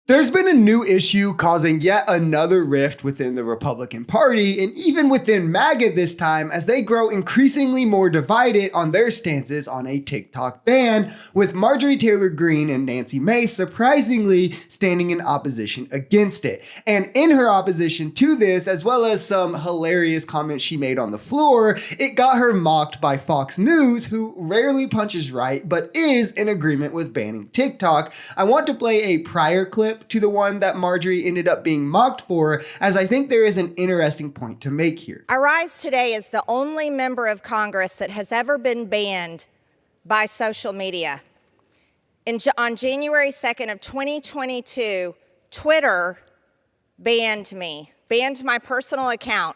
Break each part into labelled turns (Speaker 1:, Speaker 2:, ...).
Speaker 1: There's been a new issue causing yet another rift within the Republican Party and even within MAGA this time as they grow increasingly more divided on their stances on a TikTok ban, with Marjorie Taylor Greene and Nancy Mace surprisingly standing in opposition against it. And in her opposition to this, as well as some hilarious comments she made on the floor, it got her mocked by Fox News, who rarely punches right but is in agreement with banning TikTok. I want to play a prior clip to the one that Marjorie ended up being mocked for, as I think there is an interesting point to make here.
Speaker 2: I rise today as the only member of Congress that has ever been banned by social media. On January 2nd of 2022, Twitter banned me, banned my personal account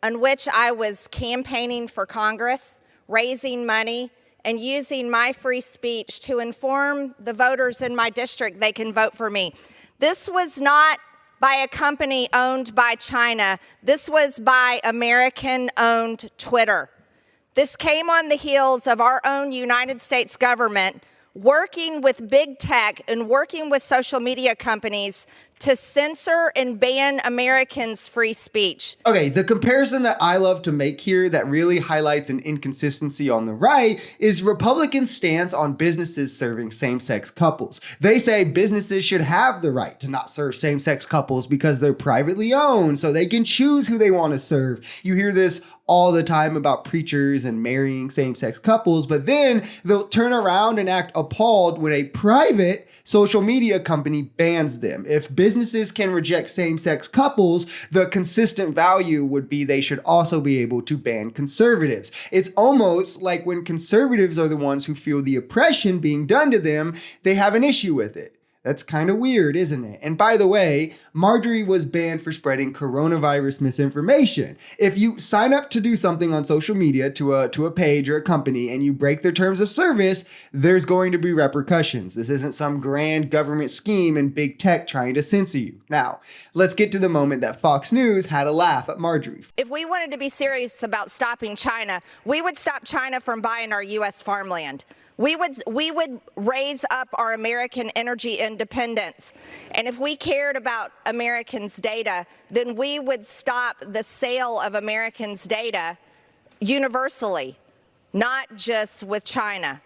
Speaker 2: on which I was campaigning for Congress, raising money, and using my free speech to inform the voters in my district they can vote for me. This was not by a company owned by China. This was by American-owned Twitter. This came on the heels of our own United States government working with big tech and working with social media companies to censor and ban Americans' free speech.
Speaker 1: Okay, the comparison that I love to make here that really highlights an inconsistency on the right is Republicans' stance on businesses serving same-sex couples. They say businesses should have the right to not serve same-sex couples because they're privately owned, so they can choose who they want to serve. You hear this all the time about preachers and marrying same-sex couples, but then they'll turn around and act appalled when a private social media company bans them. If businesses can reject same-sex couples, the consistent value would be they should also be able to ban conservatives. It's almost like when conservatives are the ones who feel the oppression being done to them, they have an issue with it. That's kind of weird, isn't it? And by the way, Marjorie was banned for spreading coronavirus misinformation. If you sign up to do something on social media to a page or a company and you break their terms of service, there's going to be repercussions. This isn't some grand government scheme and big tech trying to censor you. Now, let's get to the moment that Fox News had a laugh at Marjorie.
Speaker 2: If we wanted to be serious about stopping China, we would stop China from buying our U.S. farmland. We would raise up our American energy independence. And if we cared about Americans' data, then we would stop the sale of Americans' data universally, not just with China.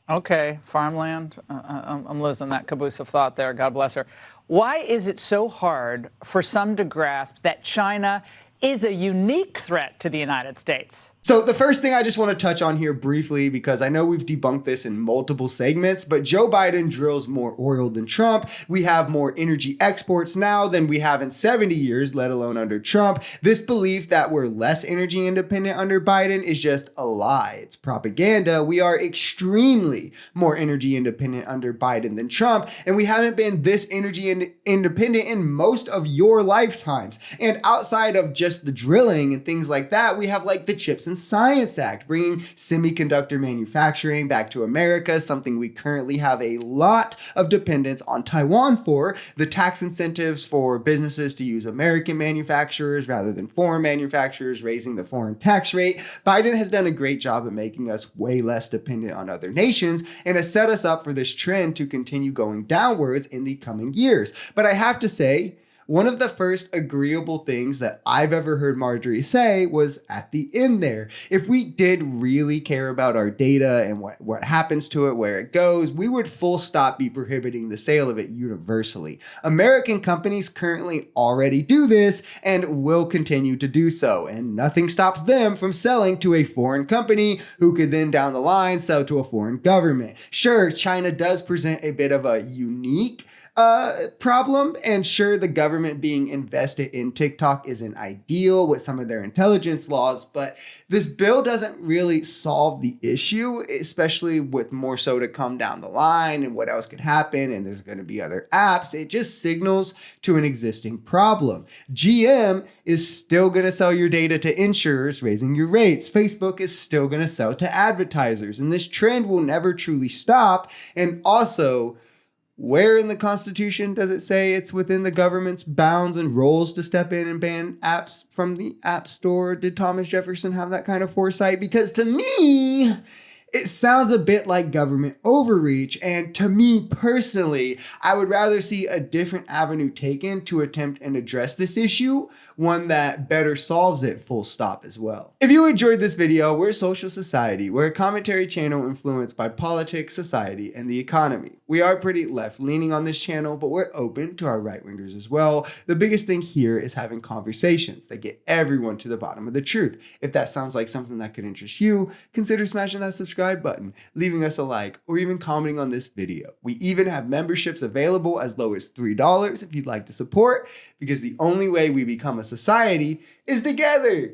Speaker 3: Okay, farmland. I'm losing that caboose of thought there. God bless her. Why is it so hard for some to grasp that China is a unique threat to the United States?
Speaker 1: So the first thing I just want to touch on here briefly, because I know we've debunked this in multiple segments, but Joe Biden drills more oil than Trump. We have more energy exports now than we have in 70 years, let alone under Trump. This belief that we're less energy independent under Biden is just a lie. It's propaganda. We are extremely more energy independent under Biden than Trump, and we haven't been this energy independent in most of your lifetimes. And outside of just the drilling and things like that, we have like the Chips and Science Act, bringing semiconductor manufacturing back to America, something we currently have a lot of dependence on Taiwan for, the tax incentives for businesses to use American manufacturers rather than foreign manufacturers, raising the foreign tax rate. Biden has done a great job at making us way less dependent on other nations and has set us up for this trend to continue going downwards in the coming years. But I have to say, one of the first agreeable things that I've ever heard Marjorie say was at the end there. If we did really care about our data and what happens to it, where it goes, we would full stop be prohibiting the sale of it universally. American companies currently already do this and will continue to do so, and nothing stops them from selling to a foreign company who could then down the line sell to a foreign government. Sure, China does present a bit of a unique problem, and sure, the government being invested in TikTok isn't ideal with some of their intelligence laws, but this bill doesn't really solve the issue, especially with more so to come down the line and what else could happen, and there's going to be other apps. It just signals to an existing problem. GM is still going to sell your data to insurers, raising your rates. Facebook is still going to sell to advertisers, and this trend will never truly stop. And also, where in the Constitution does it say it's within the government's bounds and roles to step in and ban apps from the App Store? Did Thomas Jefferson have that kind of foresight? Because to me, It sounds a bit like government overreach, and to me personally, I would rather see a different avenue taken to attempt and address this issue, one that better solves it full stop as well. If you enjoyed this video, we're Social Society. We're a commentary channel influenced by politics, society, and the economy. We are pretty left-leaning on this channel, but we're open to our right-wingers as well. The biggest thing here is having conversations that get everyone to the bottom of the truth. If that sounds like something that could interest you, consider smashing that subscribe button, leaving us a like, or even commenting on this video. We even have memberships available as low as $3 if you'd like to support, because the only way we become a society is together.